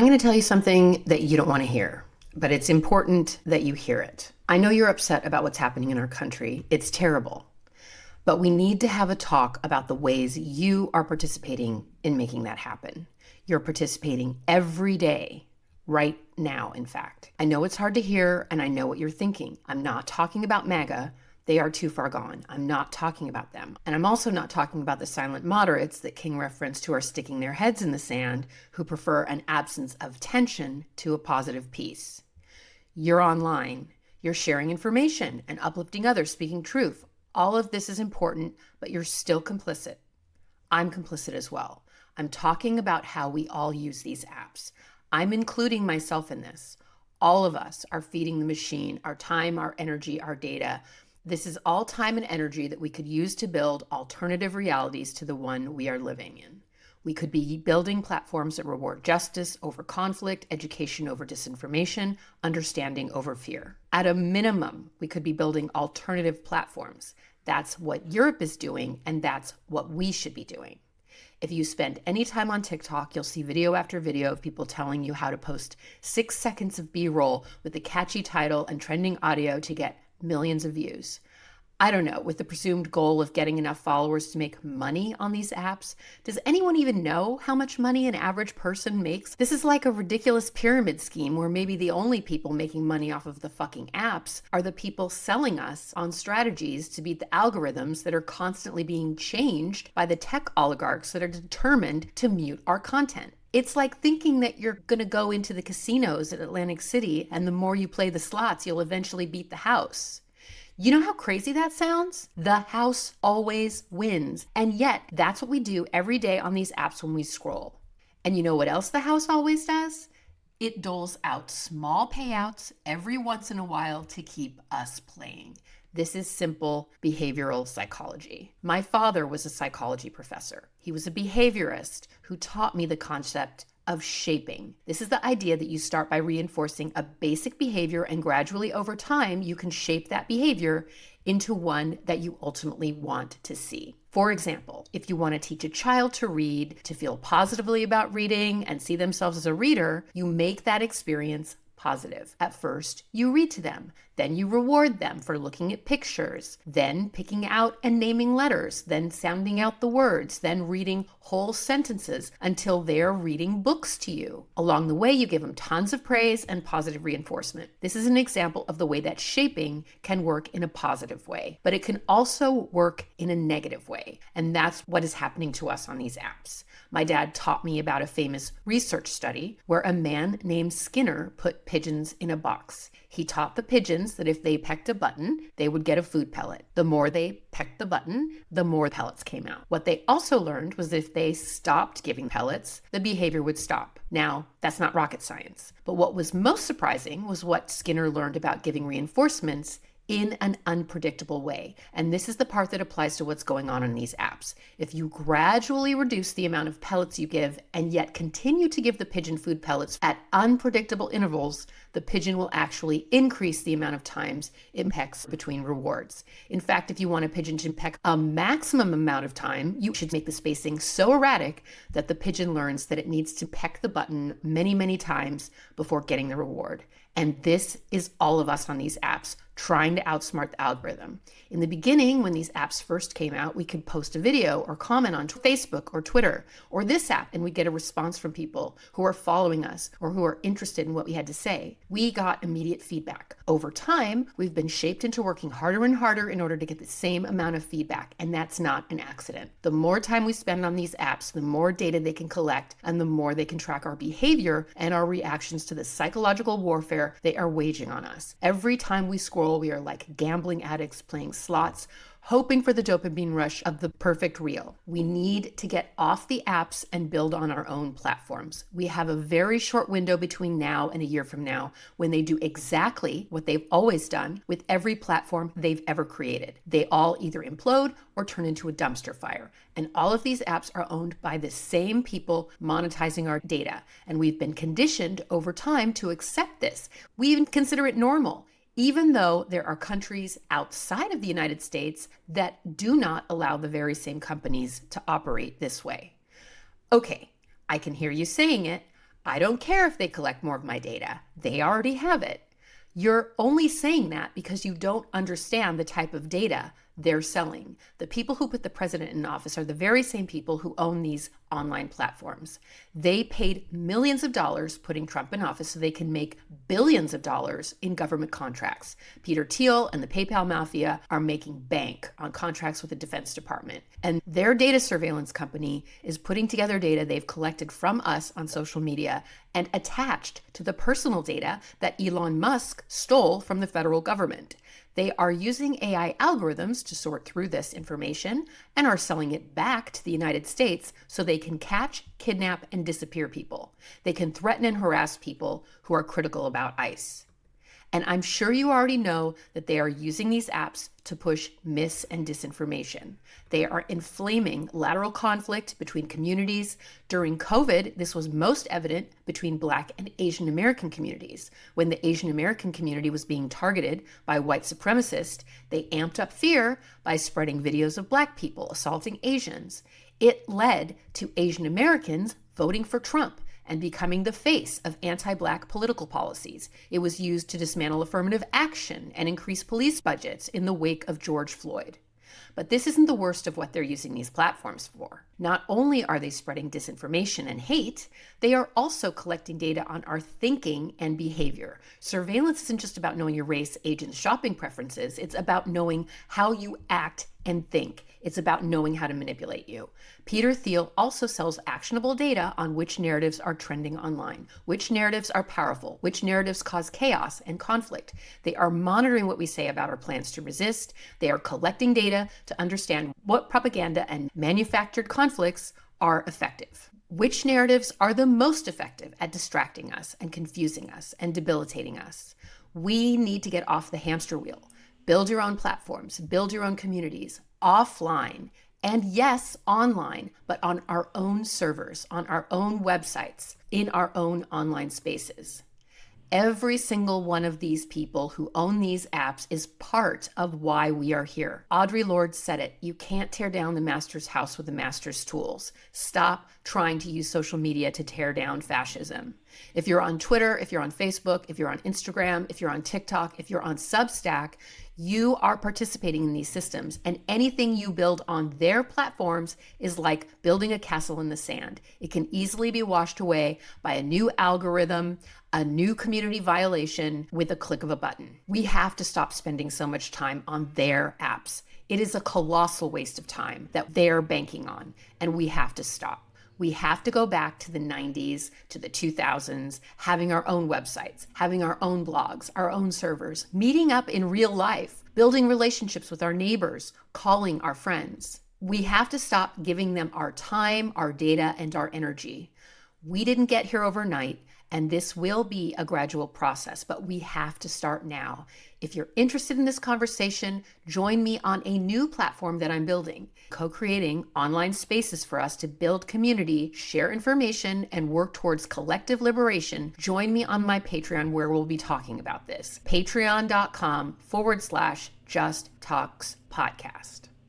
I'm going to tell you something that you don't want to hear, but it's important that you hear it. I know you're upset about what's happening in our country. It's terrible. But we need to have a talk about the ways you are participating in making that happen. You're participating every day, right now, in fact. I know it's hard to hear, and I know what you're thinking. I'm not talking about MAGA. They are too far gone. I'm not talking about them. And I'm also not talking about the silent moderates that King referenced who are sticking their heads in the sand, who prefer an absence of tension to a positive peace. You're online. You're sharing information and uplifting others, speaking truth. All of this is important, but you're still complicit. I'm complicit as well. I'm talking about how we all use these apps. I'm including myself in this. All of us are feeding the machine, our time, our energy, our data. This is all time and energy that we could use to build alternative realities to the one we are living in. We could be building platforms that reward justice over conflict, education over disinformation, understanding over fear. At a minimum, we could be building alternative platforms. That's what Europe is doing, and that's what we should be doing. If you spend any time on TikTok, you'll see video after video of people telling you how to post 6 seconds of B-roll with a catchy title and trending audio to get millions of views. I don't know, with the presumed goal of getting enough followers to make money on these apps. Does anyone even know how much money an average person makes? This is like a ridiculous pyramid scheme where maybe the only people making money off of the fucking apps are the people selling us on strategies to beat the algorithms that are constantly being changed by the tech oligarchs that are determined to mute our content. It's like thinking that you're going to go into the casinos at Atlantic City and the more you play the slots, you'll eventually beat the house. You know how crazy that sounds? The house always wins. And yet, that's what we do every day on these apps when we scroll. And you know what else the house always does? It doles out small payouts every once in a while to keep us playing. This is simple behavioral psychology. My father was a psychology professor. He was a behaviorist who taught me the concept of shaping. This is the idea that you start by reinforcing a basic behavior and gradually over time you can shape that behavior into one that you ultimately want to see. For example, if you want to teach a child to read, to feel positively about reading and see themselves as a reader, you make that experience positive. At first, you read to them. Then you reward them for looking at pictures, then picking out and naming letters, then sounding out the words, then reading whole sentences until they're reading books to you. Along the way, you give them tons of praise and positive reinforcement. This is an example of the way that shaping can work in a positive way, but it can also work in a negative way. And that's what is happening to us on these apps. My dad taught me about a famous research study where a man named Skinner put pigeons in a box. He taught the pigeons that if they pecked a button, they would get a food pellet. The more they pecked the button, the more pellets came out. What they also learned was if they stopped giving pellets, the behavior would stop. Now, that's not rocket science. But what was most surprising was what Skinner learned about giving reinforcements in an unpredictable way. And this is the part that applies to what's going on in these apps. If you gradually reduce the amount of pellets you give and yet continue to give the pigeon food pellets at unpredictable intervals, the pigeon will actually increase the amount of times it pecks between rewards. In fact, if you want a pigeon to peck a maximum amount of time, you should make the spacing so erratic that the pigeon learns that it needs to peck the button many, many times before getting the reward. And this is all of us on these apps trying to outsmart the algorithm. In the beginning, when these apps first came out, we could post a video or comment on Facebook or Twitter or this app, and we'd get a response from people who are following us or who are interested in what we had to say. We got immediate feedback. Over time, we've been shaped into working harder and harder in order to get the same amount of feedback, and that's not an accident. The more time we spend on these apps, the more data they can collect, and the more they can track our behavior and our reactions to the psychological warfare they are waging on us. Every time we scroll, we are like gambling addicts playing slots, hoping for the dopamine rush of the perfect reel. We need to get off the apps and build on our own platforms. We have a very short window between now and a year from now when they do exactly what they've always done with every platform they've ever created. They all either implode or turn into a dumpster fire. And all of these apps are owned by the same people monetizing our data. And we've been conditioned over time to accept this. We even consider it normal, even though there are countries outside of the United States that do not allow the very same companies to operate this way. Okay, I can hear you saying it. I don't care if they collect more of my data. They already have it. You're only saying that because you don't understand the type of data they're selling. The people who put the president in office are the very same people who own these online platforms. They paid millions of dollars putting Trump in office so they can make billions of dollars in government contracts. Peter Thiel and the PayPal mafia are making bank on contracts with the Defense Department. And their data surveillance company is putting together data they've collected from us on social media and attached to the personal data that Elon Musk stole from the federal government. They are using AI algorithms to sort through this information and are selling it back to the United States so they can catch, kidnap, and disappear people. They can threaten and harass people who are critical about ICE. And I'm sure you already know that they are using these apps to push mis and disinformation. They are inflaming lateral conflict between communities. During COVID, this was most evident between Black and Asian American communities. When the Asian American community was being targeted by white supremacists, they amped up fear by spreading videos of Black people assaulting Asians. It led to Asian Americans voting for Trump and becoming the face of anti-Black political policies. It was used to dismantle affirmative action and increase police budgets in the wake of George Floyd. But this isn't the worst of what they're using these platforms for. Not only are they spreading disinformation and hate, they are also collecting data on our thinking and behavior. Surveillance isn't just about knowing your race, age, and shopping preferences. It's about knowing how you act and think. It's about knowing how to manipulate you. Peter Thiel also sells actionable data on which narratives are trending online, which narratives are powerful, which narratives cause chaos and conflict. They are monitoring what we say about our plans to resist. They are collecting data to understand what propaganda and manufactured conflicts are effective. Which narratives are the most effective at distracting us and confusing us and debilitating us? We need to get off the hamster wheel. Build your own platforms, build your own communities, offline, and yes, online, but on our own servers, on our own websites, in our own online spaces. Every single one of these people who own these apps is part of why we are here. Audre Lorde said it, you can't tear down the master's house with the master's tools. Stop trying to use social media to tear down fascism. If you're on Twitter, if you're on Facebook, if you're on Instagram, if you're on TikTok, if you're on Substack, you are participating in these systems, and anything you build on their platforms is like building a castle in the sand. It can easily be washed away by a new algorithm, a new community violation with a click of a button. We have to stop spending so much time on their apps. It is a colossal waste of time that they're banking on, and we have to stop. We have to go back to the 90s, to the 2000s, having our own websites, having our own blogs, our own servers, meeting up in real life, building relationships with our neighbors, calling our friends. We have to stop giving them our time, our data, and our energy. We didn't get here overnight, and this will be a gradual process, but we have to start now. If you're interested in this conversation, join me on a new platform that I'm building, co-creating online spaces for us to build community, share information, and work towards collective liberation. Join me on my Patreon where we'll be talking about this. Patreon.com/JustTalksPodcast.